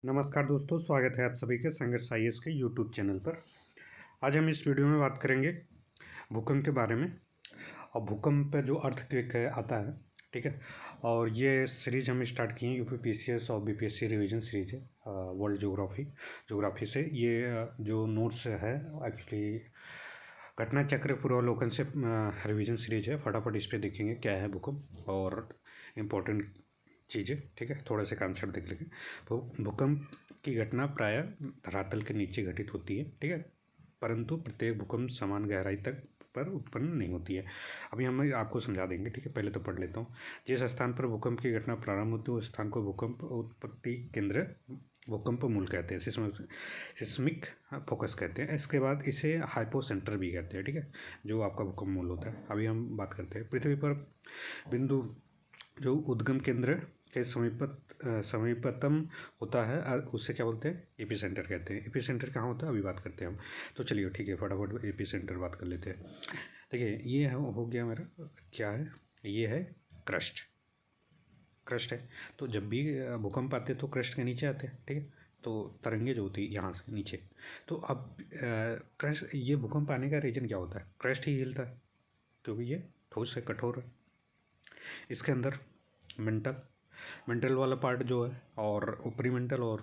नमस्कार दोस्तों, स्वागत है आप सभी के संघर्ष आईएएस के यूट्यूब चैनल पर। आज हम इस वीडियो में बात करेंगे भूकंप के बारे में। और भूकंप पे जो अर्थक्वेक आता है, ठीक है। और ये सीरीज हम स्टार्ट किए हैं यूपी पीसीएस और बीपीएससी रिवीजन सीरीज है वर्ल्ड ज्योग्राफी से। ये जो नोट्स है एक्चुअली घटना चक्र पूर्वावलोकन से रिवीजन सीरीज है। फटाफट इस पर देखेंगे क्या है भूकंप और इम्पोर्टेंट चीज़ें, ठीक है। थोड़ा से कॉन्सेप्ट देख लेंगे। भूकंप की घटना प्रायः धरातल के नीचे घटित होती है, ठीक है, परंतु प्रत्येक भूकंप समान गहराई तक पर उत्पन्न नहीं होती है। अभी हम आपको समझा देंगे, ठीक है। पहले तो पढ़ लेता हूँ। जिस स्थान पर भूकंप की घटना प्रारंभ होती है उस स्थान को भूकंप उत्पत्ति केंद्र, भूकंप मूल कहते हैं, सिस्मिक फोकस कहते हैं। इसके बाद इसे हाइपो सेंटर भी कहते हैं, ठीक है, जो आपका भूकंप मूल होता है। अभी हम बात करते हैं पृथ्वी पर बिंदु जो उद्गम केंद्र के समीपतम होता है उससे क्या बोलते हैं, एपी सेंटर कहते हैं। एपी सेंटर कहाँ होता है अभी बात करते हैं हम। तो चलिए ठीक है, फटाफट एपी सेंटर बात कर लेते हैं। देखिए ये हो गया मेरा, क्या है, ये है क्रस्ट है। तो जब भी भूकंप आते हैं तो क्रस्ट के नीचे आते हैं, ठीक है। तो तरंगे जो होती है यहाँ से नीचे। तो अब क्रस्ट, ये भूकंप आने का रीजन क्या होता है, क्रस्ट ही हिलता है क्योंकि ये ठोस है, कठोर है। इसके अंदर मेंटल वाला पार्ट जो है और ऊपरी मेंटल और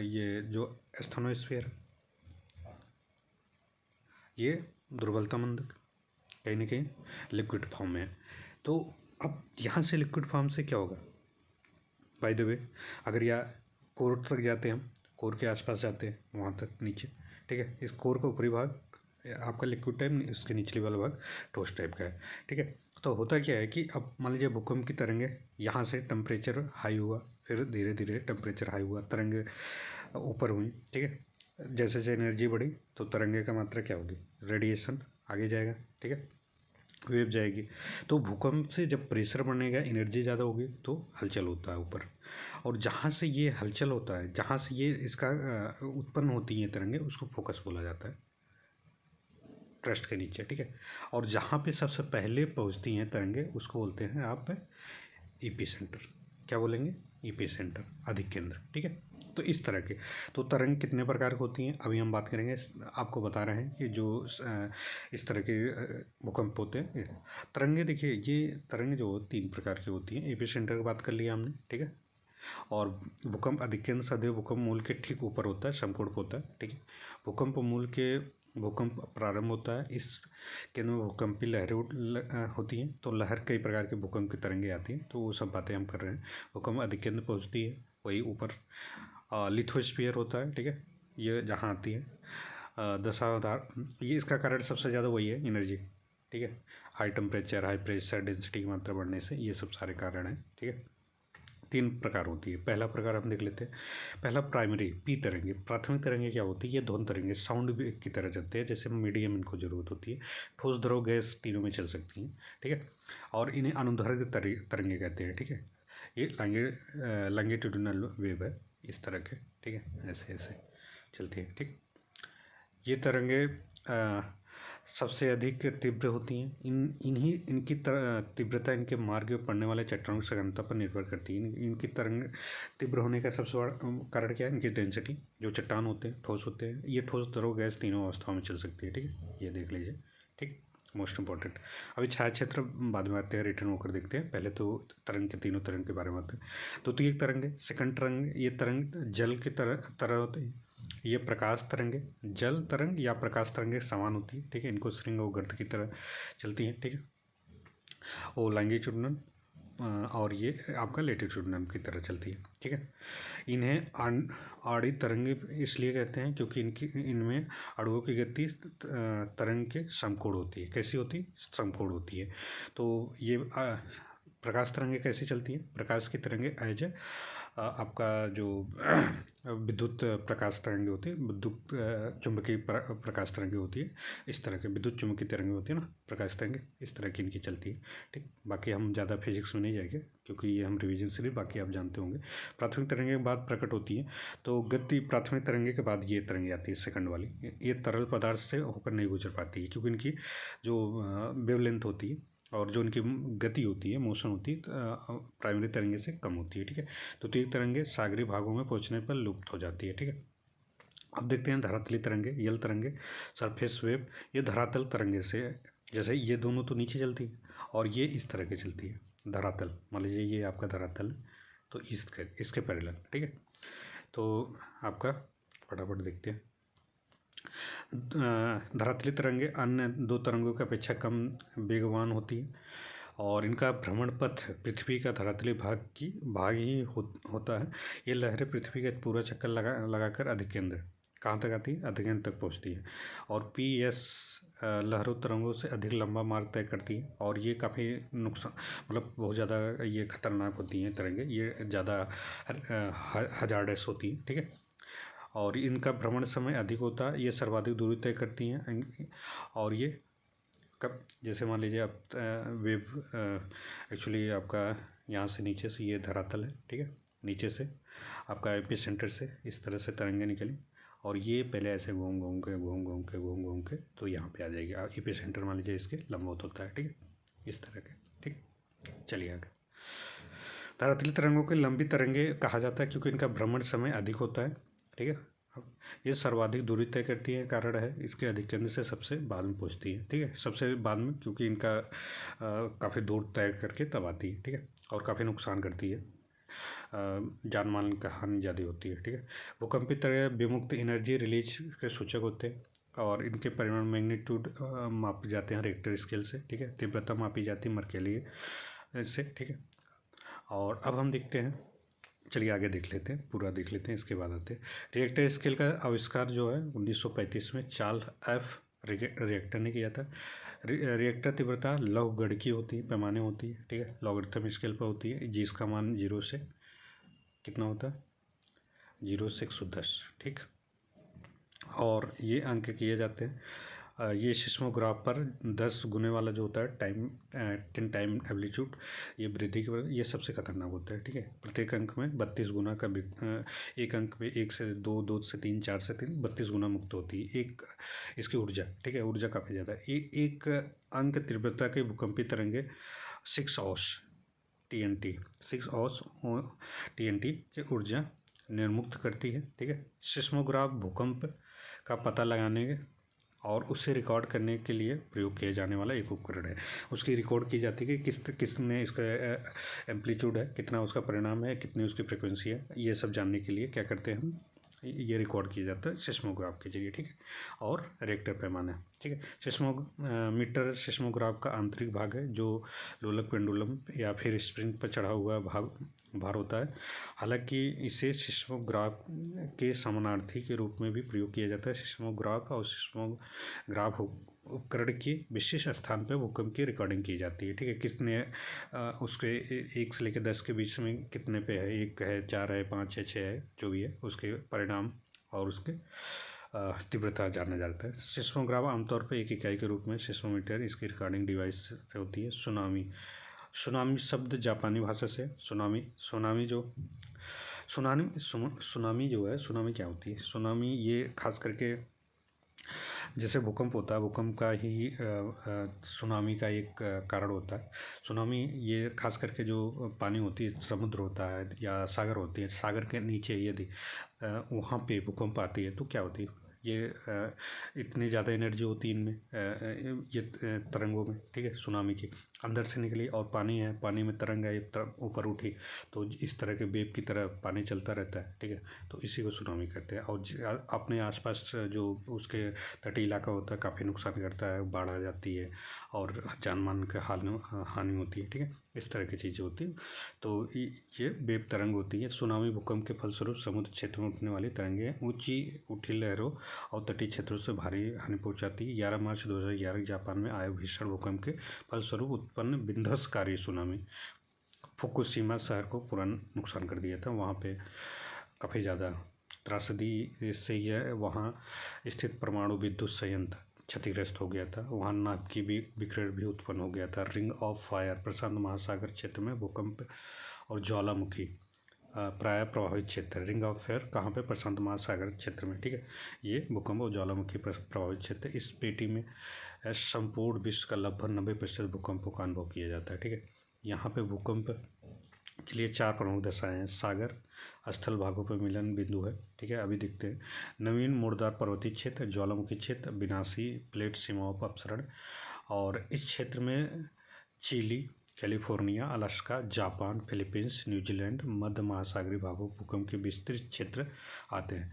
ये जो एस्थेनोस्फीयर, ये दुर्बलता मंद कहीं ना कहीं लिक्विड फॉर्म में है। तो अब यहाँ से लिक्विड फॉर्म से क्या होगा, बाय द वे, अगर या कोर तक जाते हैं हम, कोर के आसपास जाते हैं वहाँ तक नीचे, ठीक है। इस कोर का ऊपरी भाग आपका लिक्विड टाइप, इसके निचले वाला भाग ठोस टाइप का है, ठीक है। तो होता क्या है कि अब मान लीजिए भूकंप की तरंगे यहाँ से टेम्परेचर हाई हुआ, फिर धीरे धीरे टेम्परेचर हाई हुआ, तरंगे ऊपर हुई, ठीक है। जैसे जैसे एनर्जी बढ़ी तो तरंगे का मात्रा क्या होगी, रेडिएशन आगे जाएगा, ठीक है, वेव जाएगी। तो भूकंप से जब प्रेशर बढ़ेगा, एनर्जी ज़्यादा होगी तो हलचल होता है ऊपर। और जहाँ से ये हलचल होता है, जहाँ से ये इसका उत्पन्न होती हैं तरंगे, उसको फोकस बोला जाता है, क्रस्ट के नीचे, ठीक है। और जहाँ पे सबसे पहले पहुँचती हैं तरंगे उसको बोलते हैं आप ईपी सेंटर। क्या बोलेंगे, ईपी सेंटर, अधिक केंद्र, ठीक है। तो इस तरह के तो तरंग कितने प्रकार की होती हैं अभी हम बात करेंगे। आपको बता रहे हैं कि जो इस तरह के भूकंप होते हैं तरंगे। देखिए ये तरंगे जो 3 प्रकार की होती हैं। ईपी सेंटर की बात कर लिया हमने, ठीक है। और भूकंप अधिक केंद्र सदैव भूकंप मूल के ठीक ऊपर होता है, समकोण होता है, ठीक है। भूकंप मूल के भूकंप प्रारंभ होता है, इस केंद्र में भूकंपी लहरें होती हैं। तो लहर कई प्रकार के भूकंप की तरंगे आती हैं, तो वो सब बातें हम कर रहे हैं। भूकंप अधिक केंद्र पहुँचती है वही ऊपर, लिथोस्फीयर होता है, ठीक है, ये जहाँ आती है। दशावतार, ये इसका कारण सबसे ज़्यादा वही है, एनर्जी, ठीक है। High temperature, high pressure, density की मात्रा बढ़ने से, ये सब सारे कारण हैं, ठीक है। 3 प्रकार होती है। पहला प्रकार हम देख लेते हैं। पहला प्राइमरी पी तरंगे। प्राथमिक तरंगे क्या होती है, ये ध्वनि तरंगे साउंड भी की तरह चलते हैं, जैसे मीडियम इनको ज़रूरत होती है। ठोस, द्रव, गैस तीनों में चल सकती हैं, ठीक है। और इन्हें अनुदैर्घ्य तरंगे कहते हैं, ठीक है। ये लॉन्गिट्यूडिनल वेव है इस तरह के, ठीक है, ऐसे ऐसे चलती है, ठीक। ये तरंगे सबसे अधिक तीव्र होती हैं। इनकी तीव्रता इनके मार्ग में पड़ने वाले चट्टानों की सघनता पर निर्भर करती है। इनकी तरंग तीव्र होने का सबसे बड़ा कारण क्या है, इनकी डेंसिटी। जो चट्टान होते हैं ठोस होते हैं, ये ठोस, द्रव, गैस तीनों अवस्थाओं में चल सकती है, ठीक है। ये देख लीजिए, ठीक, मोस्ट इंपॉर्टेंट। अभी छाया क्षेत्र बाद में आते हैं, रिटर्न होकर देखते हैं। पहले तो तरंग के, तीनों तरंग के बारे में आते हैं। तो एक तरंग है, सेकंड तरंग, ये तरंग जल की तरह होते हैं। ये प्रकाश तरंगे, जल तरंग या प्रकाश तरंगे समान होती है, ठीक है। इनको श्रृंग और गर्त की तरह चलती हैं, ठीक है। वो लॉन्गिट्यूडिनल और ये आपका लैटिट्यूडिनल की तरह चलती है, ठीक है। इन्हें आड़ी तरंगे इसलिए कहते हैं क्योंकि इनमें अणुओं की गति तरंग के समकोण होती है। कैसी होती है, समकोण होती है। तो ये प्रकाश तरंगे कैसे चलती हैं, प्रकाश की तरंगे एज आपका जो विद्युत प्रकाश तरंगे होती है, विद्युत चुंबकीय प्रकाश तरंगे होती है, इस तरह के विद्युत चुंबकीय तरंगे होती है ना, प्रकाश तरंगे, इस तरह की इनकी चलती है, ठीक। बाकी हम ज़्यादा फिजिक्स में नहीं जाएंगे क्योंकि ये हम रिवीजन से भी, बाकी आप जानते होंगे। प्राथमिक तरंगे के बाद प्रकट होती है। तो गति प्राथमिक तरंगे के बाद ये तरंगे आती है सेकंड वाली। ये तरल पदार्थ से होकर नहीं गुजर पाती है क्योंकि इनकी जो वेवलेंथ होती है और जो उनकी गति होती है, मोशन होती है, प्राइमरी तरंगे से कम होती है। ठीक है, तो तीव्र तरंगे सागरीय भागों में पहुंचने पर लुप्त हो जाती है। ठीक है, अब देखते हैं धरातली तरंगे, यल तरंगे, सरफेस वेव। ये धरातल तरंगे से, जैसे ये दोनों तो नीचे चलती है और ये इस तरह की चलती है। धरातल, मान लीजिए ये आपका धरातल, तो इसके पैरेलल। ठीक है, तो आपका फटाफट देखते हैं। धरातली तरंगे अन्य दो तरंगों की अपेक्षा कम वेगवान होती है और इनका भ्रमण पथ पृथ्वी का धरातली भाग ही होता है। ये लहरें पृथ्वी का पूरा चक्कर लगाकर अधिकेंद्र कहाँ तक आती है? अधिकेंद्र तक पहुँचती है और PS लहरों तरंगों से अधिक लंबा मार्ग तय करती है और ये काफ़ी नुकसान, मतलब बहुत ज़्यादा ये खतरनाक होती हैं तरंगे, ये ज़्यादा हजार्डस होती है। ठीक है, और इनका भ्रमण समय अधिक होता है, ये सर्वाधिक दूरी तय करती हैं और ये कब, जैसे मान लीजिए आप वेव एक्चुअली आपका यहाँ से नीचे से ये धरातल है। ठीक है, नीचे से आपका एपिसेंटर से इस तरह से तरंगे निकली और ये पहले ऐसे घूम घूम के तो यहाँ पे आ जाएगी। एपिसेंटर मान लीजिए इसके लंबवत होता है। ठीक है, इस तरह के। ठीक, चलिए आगे। धरातली तरंगों के लंबी तरंगे कहा जाता है क्योंकि इनका भ्रमण समय अधिक होता है। ठीक है, अब ये सर्वाधिक दूरी तय करती है, कारण है इसके अधिकेंद्र से सबसे बाद में पहुंचती है। ठीक है, सबसे बाद में, क्योंकि इनका काफ़ी दूर तय करके तब आती है। ठीक है, और काफ़ी नुकसान करती है, जान माल का हानि ज़्यादा होती है। ठीक है, भूकंपी तरंगे विमुक्त एनर्जी रिलीज के सूचक होते हैं और इनके परिमाण मैग्नीट्यूड मापे जाते हैं रिक्टर स्केल से। ठीक है, तीव्रता मापी जाती है मर्केली से। ठीक है, और अब हम देखते हैं, चलिए आगे देख लेते हैं, पूरा देख लेते हैं, इसके बाद आते हैं। रिएक्टर स्केल का आविष्कार जो है 1935 में चार्ल्स एफ रिएक्टर ने किया था। रिएक्टर तीव्रता लौहगढ़ की होती है, पैमाने होती है। ठीक है, लॉगरिथम स्केल पर होती है, जिसका मान 0 से कितना होता है, 0 से 110। ठीक, और ये अंक किए जाते हैं। ये सिस्मोग्राफ पर 10 गुने वाला जो होता है 10 टाइम एम्पलीट्यूड, ये वृद्धि की वजह, ये सबसे खतरनाक होता है। ठीक है, प्रत्येक अंक में 32 गुना का एक अंक में 1 से 2, 2 से 3, 4 से 3, 32 गुना मुक्त होती है एक इसकी ऊर्जा। ठीक है, ऊर्जा काफ़ी ज़्यादा है। एक अंक तीव्रता के भूकंपी तरंगे 6 औस TNT 6 औस TNT की ऊर्जा निर्मुक्त करती है। ठीक है, सिस्मोग्राफ भूकंप का पता लगाने और उसे रिकॉर्ड करने के लिए प्रयोग किया जाने वाला एक उपकरण है। उसकी रिकॉर्ड की जाती है कि किसने इसका एम्पलीट्यूड है, कितना उसका परिणाम है, कितनी उसकी फ्रिक्वेंसी है, ये सब जानने के लिए क्या करते हैं हम, ये रिकॉर्ड किया जाता है सिस्मोग्राफ के जरिए। ठीक है, और रिएक्टर पैमाना। ठीक है, सिस्मोमीटर सिस्मोग्राफ का आंतरिक भाग है जो लोलक पेंडुलम या फिर स्प्रिंग पर चढ़ा हुआ भार होता है। हालांकि इसे सिस्मोग्राफ के समानार्थी के रूप में भी प्रयोग किया जाता है। सिस्मोग्राफ और सिस्मोग्राफ उपकरण के विशेष स्थान पर भूकंप की रिकॉर्डिंग की जाती है। ठीक है, किसने उसके 1 से लेकर 10 के बीच में कितने पे है, 1 है, 4 है, 5 है, 6 है, जो भी है उसके परिणाम और उसके तीव्रता जाना जाता है। सिस्मोग्राफ आमतौर पर एक इकाई के रूप में सिस्मोमीटर इसकी रिकॉर्डिंग डिवाइस से होती है। सुनामी शब्द जापानी भाषा से सुनामी जो है, सुनामी क्या होती है? सुनामी ये खास करके जैसे भूकंप होता है, भूकंप का ही सुनामी का एक कारण होता है। सुनामी ये खास करके जो पानी होती है, समुद्र होता है या सागर होती है, सागर के नीचे यदि वहाँ पे भूकंप आती है तो क्या होती है, ये इतनी ज़्यादा एनर्जी होती है इनमें, ये तरंगों में। ठीक है, सुनामी की अंदर से निकली और पानी है, पानी में तरंग है, ऊपर उठी तो इस तरह के वेव की तरह पानी चलता रहता है। ठीक है, तो इसी को सुनामी कहते हैं। और अपने आसपास जो उसके तटीय इलाका होता है काफ़ी नुकसान करता है, बाढ़ आ जाती है और जान मान का हानि होती है। ठीक है, इस तरह की चीज़ें होती हैं। तो ये वेव तरंग होती है। सुनामी भूकंप के फलस्वरूप समुद्र क्षेत्र में उठने वाली तरंगें ऊंची उठी लहरों और तटीय क्षेत्रों से भारी हानि पहुंचाती है। 11 मार्च 2011 जापान में आए भीषण भूकंप के फलस्वरूप उत्पन्न विध्वंसकारी सुनामी फुकुशिमा शहर को पूरा नुकसान कर दिया था। वहाँ पे काफ़ी ज़्यादा त्रासदी से यह वहाँ स्थित परमाणु विद्युत संयंत्र क्षतिग्रस्त हो गया था। वहाँ नाभ की भी विकिरण भी उत्पन्न हो गया था। रिंग ऑफ फायर प्रशांत महासागर क्षेत्र में भूकंप और ज्वालामुखी प्राय प्रभावित क्षेत्र, रिंग ऑफ फायर कहाँ पे, प्रशांत महासागर क्षेत्र में, ठीक है। ये भूकंप और ज्वालामुखी प्रभावित क्षेत्र। इस पेटी में संपूर्ण विश्व का लगभग 90% भूकंपों का अनुभव किया जाता है, ठीक है। यहाँ पे भूकंप के लिए 4 प्रमुख दशाएं हैं। सागर स्थल भागों पर मिलन बिंदु है, ठीक है। अभी देखते हैं। नवीन मुर्दार पर्वतीय क्षेत्र, ज्वालामुखी क्षेत्र, विनाशी प्लेट सीमाओं पर अपसरण। और इस क्षेत्र में Chile, California, Alaska, Japan, Philippines, New Zealand, मध्य महासागरीय भागों भूकंप के विस्तृत क्षेत्र आते हैं।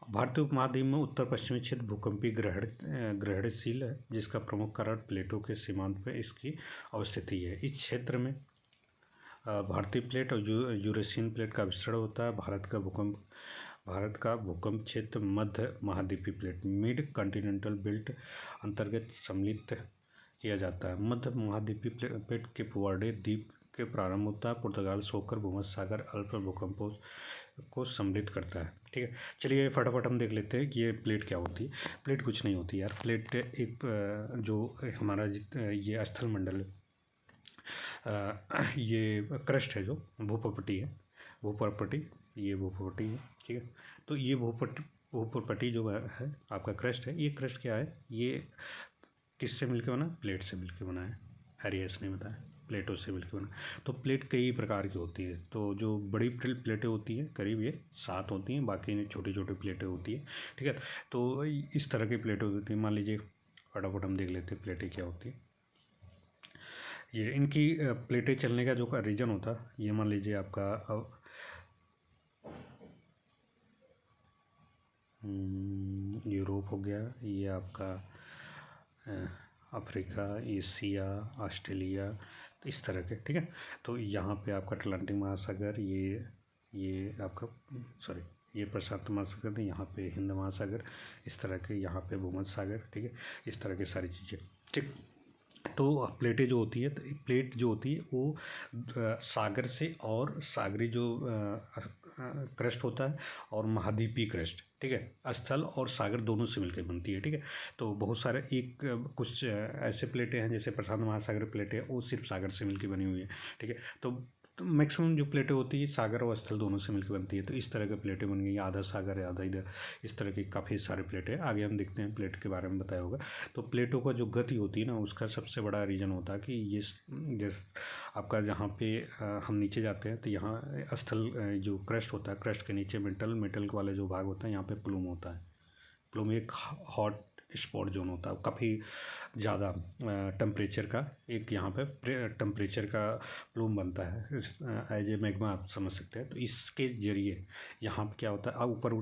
भारतीय उपमहाद्वीप में उत्तर पश्चिमी क्षेत्र भूकंपी ग्रहणशील है, जिसका प्रमुख कारण प्लेटों के सीमांत पर इसकी अवस्थिति है। इस क्षेत्र में भारतीय प्लेट और यूरेशियन प्लेट का मिश्रण होता है। भारत का भूकंप क्षेत्र मध्य महाद्वीपीय प्लेट मिड कॉन्टिनेंटल बेल्ट अंतर्गत सम्मिलित किया जाता है। मध्य महाद्वीपीय प्लेट के पुवार्डे द्वीप के प्रारंभ होता है। पुर्तगाल से होकर भूमध्यसागर अल्प भूकंपों को सम्मिलित करता है, ठीक है। चलिए फटाफट हम देख लेते हैं कि ये प्लेट क्या होती है। प्लेट कुछ नहीं होती यार। प्लेट एक जो हमारा ये स्थल मंडल, ये क्रस्ट है, जो भूप्रपट्टी है, ये भूप्रपट्टी है, ठीक है। तो ये भूप्रपट्टी जो है आपका क्रस्ट है, ये क्रस्ट क्या है, ये किससे मिलकर बना, प्लेट से मिलकर बना है। हैरियस ने बताया प्लेटों से मिलकर बना। तो प्लेट कई प्रकार की होती है। तो जो बड़ी प्लेटें होती हैं करीब ये 7 होती हैं, बाकी छोटी छोटी प्लेटें होती हैं, ठीक है। तो इस तरह की प्लेटें होती हैं। मान लीजिए फटाफट हम देख लेते हैं प्लेटें क्या होती हैं। ये इनकी प्लेटें चलने का जो रीजन होता है, ये मान लीजिए आपका यूरोप हो गया, ये आपका अफ्रीका, एशिया, ऑस्ट्रेलिया, तो इस तरह के, ठीक है। तो यहाँ पे आपका अटलांटिक महासागर, ये आपका ये प्रशांत महासागर, यहाँ पे हिंद महासागर, इस तरह के, यहाँ पे भूमध्य सागर, ठीक है। इस तरह की सारी चीज़ें, ठीक। तो प्लेटें जो होती है, तो प्लेट जो होती है वो सागर से और सागरी जो क्रस्ट होता है और महाद्वीपीय क्रस्ट, ठीक है, स्थल और सागर दोनों से मिलकर बनती है, ठीक है। तो बहुत सारे कुछ ऐसे प्लेटें हैं जैसे प्रशांत महासागर प्लेटें, वो सिर्फ सागर से मिलकर बनी हुई है, ठीक है। तो मैक्सिमम जो प्लेटें होती है सागर और स्थल दोनों से मिलकर बनती है। तो इस तरह की प्लेटें बन गई, आधा सागर है आधा इधर, इस तरह की काफ़ी सारी प्लेटें। आगे हम देखते हैं प्लेट के बारे में बताया होगा। तो प्लेटों का जो गति होती है ना, उसका सबसे बड़ा रीज़न होता है कि ये जैसे आपका जहाँ पे हम नीचे जाते हैं तो यहाँ स्थल जो क्रस्ट होता है, क्रस्ट के नीचे मेटल वाले जो भाग होता है, यहाँ पे प्लूम होता है। प्लूम एक हॉट स्पॉट जोन होता है, काफ़ी ज़्यादा टेम्परेचर का एक यहाँ पे टेम्परेचर का प्लूम बनता है, एज ए मैग्मा आप समझ सकते हैं। तो इसके ज़रिए यहाँ पे क्या होता है, ऊपर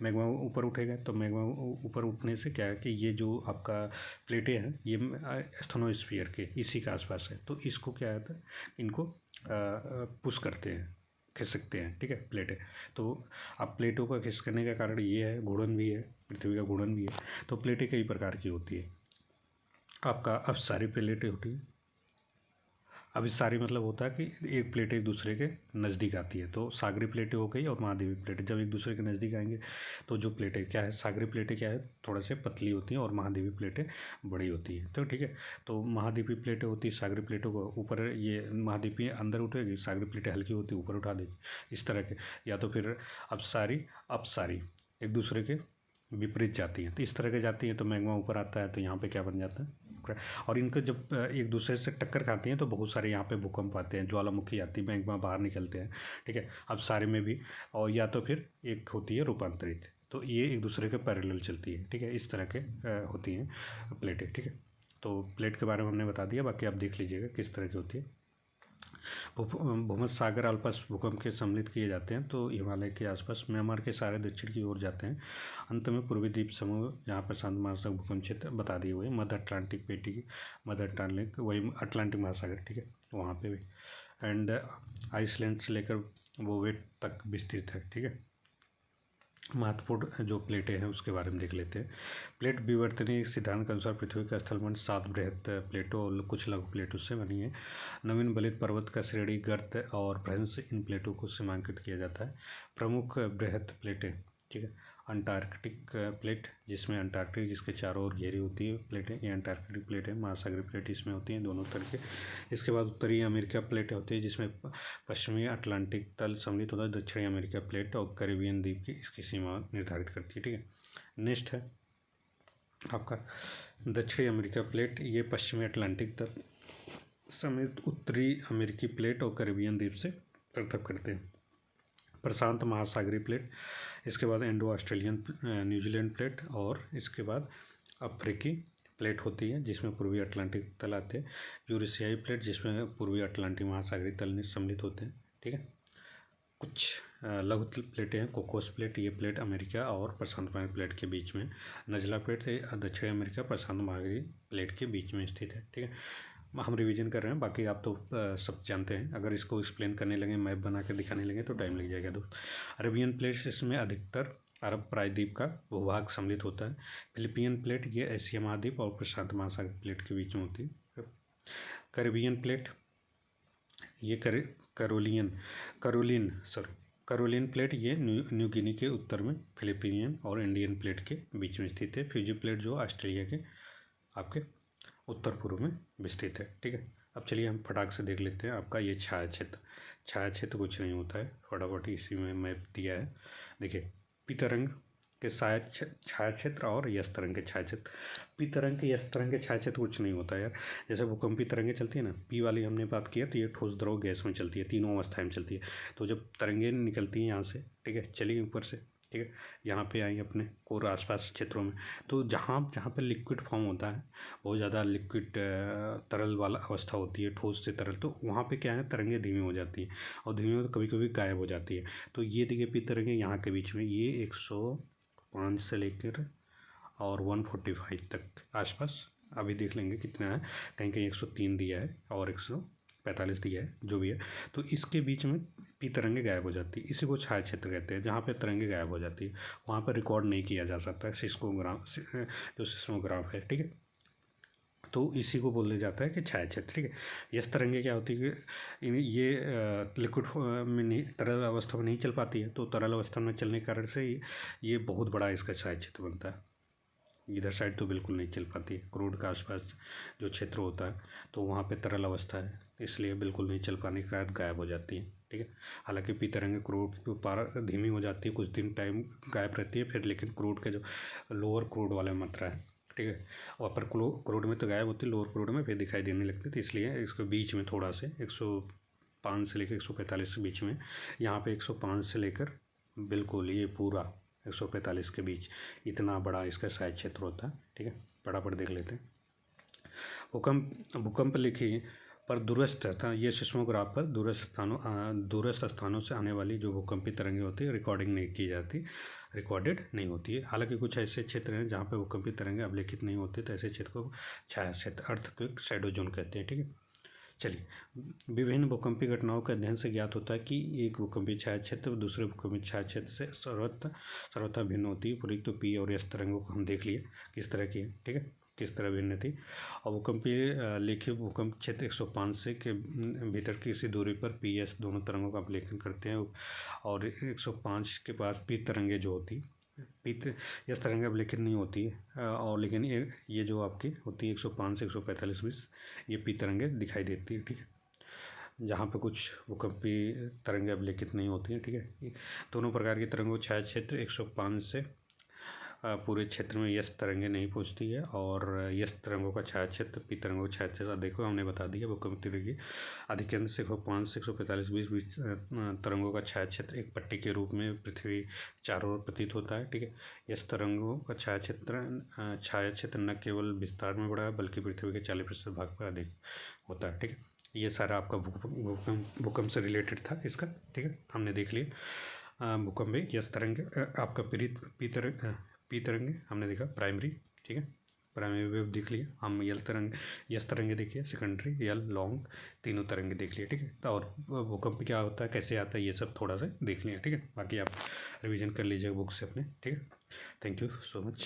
मैग्मा ऊपर उठेगा, तो मैग्मा ऊपर उठने से क्या है कि ये जो आपका प्लेटें हैं ये स्थेनोस्फीयर के इसी के आसपास है। तो इसको क्या होता है, इनको पुश करते हैं, खिसकते हैं, ठीक है, प्लेटें। तो अब प्लेटों का खिसकने का कारण ये है, घूर्णन भी है, पृथ्वी का घूर्णन भी है। तो प्लेटें कई प्रकार की होती है। आपका अब सारी प्लेटें होती हैं। अब इस सारी मतलब होता है कि एक प्लेट एक दूसरे के नज़दीक आती है। तो सागरी प्लेटें हो गई और महाद्वीपीय प्लेटें जब एक दूसरे के नज़दीक आएंगे तो जो प्लेटें क्या है, सागरी प्लेटें क्या है, थोड़ा से पतली होती हैं और महाद्वीपीय प्लेटें बड़ी होती हैं। तो ठीक है, तो महाद्वीपीय प्लेटें होती है, सागरी प्लेटों को ऊपर, ये महाद्वीपीय अंदर उठेगी, सागरी प्लेटें हल्की होती है ऊपर उठा देगी, इस तरह के। या तो फिर अब सारी एक दूसरे के विपरीत जाती हैं, तो इस तरह के जाती हैं तो मैग्मा ऊपर आता है, तो यहाँ पे क्या बन जाता है, और इनको जब एक दूसरे से टक्कर खाती हैं तो बहुत सारे यहाँ पे भूकंप आते हैं, ज्वालामुखी आती है, मैग्मा बाहर निकलते हैं, ठीक है। अब सारे में भी, और या तो फिर एक होती है रूपांतरित, तो ये एक दूसरे के पैरेलल चलती है, ठीक है। इस तरह के होती हैं प्लेटें, ठीक है। तो प्लेट के बारे में हमने बता दिया, बाकी आप देख लीजिएगा किस तरह की होती है। भूमध्य सागर आसपास भूकंप के सम्मिलित किए जाते हैं, तो हिमालय के आसपास म्यांमार के सारे दक्षिण की ओर जाते हैं। अंत में पूर्वी द्वीप समूह जहाँ पर शांत महासागर भूकंप क्षेत्र बता दिए हुए, मध्य अटलांटिक पेटी, मध्य अटलांटिक वही अटलांटिक महासागर, ठीक है, वहाँ पे भी, एंड आइसलैंड से लेकर बोवेट तक विस्तृत है, ठीक है। महत्वपूर्ण जो प्लेटें हैं उसके बारे में देख लेते हैं। प्लेट विवर्तनीय सिद्धांत के अनुसार पृथ्वी का स्थलमंड 7 बृहद प्लेटों और कुछ लघु प्लेटों से बनी है। नवीन बलित पर्वत का श्रेणी, गर्त और भ्रंश इन प्लेटों को सीमांकित किया जाता है। प्रमुख बृहद प्लेटें ठीक है। अंटार्कटिक प्लेट, जिसमें अंटार्कटिक जिसके चारों ओर घेरी होती है प्लेट है, ये अंटार्कटिक प्लेट है। महासागरीय प्लेट इसमें होती हैं दोनों तरह के। इसके बाद उत्तरी अमेरिका प्लेट होती है, जिसमें पश्चिमी अटलांटिक तल सम्मिलित होता है। दक्षिणी अमेरिका प्लेट और कैरिबियन द्वीप की इसकी सीमा निर्धारित करती है, ठीक है। नेक्स्ट है आपका दक्षिणी अमेरिका प्लेट, ये पश्चिमी अटलांटिक तल समेत उत्तरी अमेरिकी प्लेट और कैरिबियन द्वीप से पृथक करते हैं। प्रशांत महासागरीय प्लेट, इसके बाद इंडो ऑस्ट्रेलियन न्यूजीलैंड प्लेट, और इसके बाद अफ्रीकी प्लेट होती है जिसमें पूर्वी अटलांटिक तल आते हैं। यूरेशियाई प्लेट, जिसमें पूर्वी अटलांटिक महासागरीय तल सम्मिलित होते हैं, ठीक है। कुछ लघु प्लेटें हैं। कोकोस प्लेट, ये प्लेट अमेरिका और प्रशांत महासागरीय प्लेट के बीच में। नजला प्लेट दक्षिण अमेरिका प्रशांत महासागरीय प्लेट के बीच में स्थित है, ठीक है। हम रिवीजन कर रहे हैं, बाकी आप तो सब जानते हैं। अगर इसको एक्सप्लेन करने लगे, मैप बना के दिखाने लगे तो टाइम लग जाएगा दोस्त। अरेबियन प्लेट, इसमें अधिकतर अरब प्रायद्वीप का भूभाग सम्मिलित होता है। फिलिपियन प्लेट, ये एशिया महाद्वीप और प्रशांत महासागर प्लेट के बीच में होती है। कैरिबियन प्लेट, ये कैरोलिन प्लेट, ये न्यू गिनी के उत्तर में फिलिपिनियन और इंडियन प्लेट के बीच में स्थित है। फ्यूजी प्लेट जो ऑस्ट्रेलिया के आपके उत्तर पूर्व में विस्तृत है, ठीक है। अब चलिए हम फटाक से देख लेते हैं आपका ये छाया क्षेत्र कुछ नहीं होता है, फटाफट इसी में मैप दिया है। देखिए, पी तरंग के छाया क्षेत्र और यस तरंग के छाया क्षेत्र। पी तरंग के यस तरंग के छाया क्षेत्र कुछ नहीं होता यार। जैसे भूकंपीय तरंगें चलती है ना, पी वाली हमने बात किया तो ये ठोस द्रव गैस में चलती है, तीनों अवस्थाएं में चलती है। तो जब तरंगें निकलती हैं यहाँ से, ठीक है, चलिए ऊपर से, ठीक है, यहाँ पे आई अपने कोर आसपास क्षेत्रों में, तो जहाँ पे लिक्विड फॉर्म होता है, बहुत ज़्यादा लिक्विड तरल वाला अवस्था होती है, ठोस से तरल, तो वहाँ पे क्या है, तरंगें धीमी हो जाती हैं और धीमी तो कभी कभी गायब हो जाती है। तो ये देखिए पी तरंगें यहाँ के बीच में, ये 105 से लेकर और 145 तक आसपास, अभी देख लेंगे कितना है, कहीं कहीं 103 दिया है और 145 दिया है, जो भी है। तो इसके बीच में पी तरंगें गायब हो जाती है, इसी को छाया क्षेत्र कहते हैं। जहाँ पे तरंगें गायब हो जाती है वहाँ पर रिकॉर्ड नहीं किया जा सकता है, जो सिस्मोग्राफ है, ठीक है। तो इसी को बोला जाता है कि छाया क्षेत्र, ठीक है। यस तरंगें क्या होती है कि ये लिक्विड में नहीं, तरल अवस्था में नहीं चल पाती है, तो तरल अवस्था में चलने के कारण से ये बहुत बड़ा इसका छाया क्षेत्र बनता है। इधर साइड तो बिल्कुल नहीं चल पाती है, क्रूड का आसपास जो क्षेत्र होता है तो वहाँ पे तरल अवस्था है, इसलिए बिल्कुल नहीं चल पाने के कारण गायब हो जाती है, ठीक है। हालांकि पी तरंगें क्रूड के ऊपर धीमी हो जाती है, कुछ दिन टाइम गायब रहती है, फिर लेकिन क्रूड के जो लोअर क्रूड वाला मात्रा है, ठीक है, और अपर क्रूड में तो गायब होती है, लोअर क्रूड में फिर दिखाई देने लगती है। तो इसलिए इसके बीच में थोड़ा से 105 से लेकर 145 के बीच में, यहाँ पे 105 से लेकर बिल्कुल ये पूरा 145 के बीच इतना बड़ा इसका छाया क्षेत्र होता है, ठीक है। फटाफट देख लेते हैं। भूकंप लिखी पर दूरस्थ स्थान, ये सिस्मोग्राफ पर दूरस्थ स्थानों से आने वाली जो भूकंपी तरंगें होती है रिकॉर्डेड नहीं होती है। हालांकि कुछ ऐसे क्षेत्र हैं जहाँ पे भूकंपी तरंगें अवलेखित नहीं होती, तो ऐसे क्षेत्र को छाया क्षेत्र, अर्थक्वेक शैडो जोन कहते हैं, ठीक है। चलिए, विभिन्न भूकंपीय घटनाओं के अध्ययन से ज्ञात होता है कि एक भूकंपीय छाया क्षेत्र दूसरे भूकंपीय छाया क्षेत्र से सर्वथा भिन्न होती है। पूरी तो पी और एस तरंगों को हम देख लिए किस तरह की है, ठीक है, किस तरह भिन्न थी। और भूकंपीय लेखी भूकंप क्षेत्र 105 से के भीतर किसी दूरी पर पी एस दोनों तरंगों का अवलेखन करते हैं, और 105 के पास पी तरंगें जो होती यस तरंगें अवलेखित नहीं होती है, और लेकिन ये जो आपकी होती है 105 से 145 बीच, ये पी तरंगें दिखाई देती है, ठीक है। जहाँ पे कुछ भूकंपीय तरंगें अवलेखित नहीं होती हैं, ठीक है। दोनों प्रकार की तरंगों छाया क्षेत्र 105 से पूरे क्षेत्र में यस तरंगें नहीं पहुँचती है, और यस तरंगों का छाया क्षेत्र पी तरंगों का छाया क्षेत्र देखो हमने बता दिया। भूकंप की अधिकांश 105 से 145 बीच तरंगों का छाया क्षेत्र एक पट्टी के रूप में पृथ्वी चारों ओर प्रतीत होता है, ठीक है। यस तरंगों का छाया क्षेत्र न केवल विस्तार में बड़ा है बल्कि पृथ्वी के 40% भाग पर अधिक होता है, ठीक है। ये सारा आपका भूकंप से रिलेटेड था इसका, ठीक है, हमने देख लिया। भूकंप में यस तरंग आपका पी तरंगे हमने देखा प्राइमरी, ठीक है, प्राइमरी वेव देख लिया हम। यस तरंगे देखिए, सेकेंडरी, यल, लॉन्ग, तीनों तरंगे देख लिए, ठीक है। तो और भूकंप क्या होता है, कैसे आता है, ये सब थोड़ा सा देख लिया, ठीक है। बाकी आप रिवीजन कर लीजिएगा बुक से अपने, ठीक है। Thank you so much.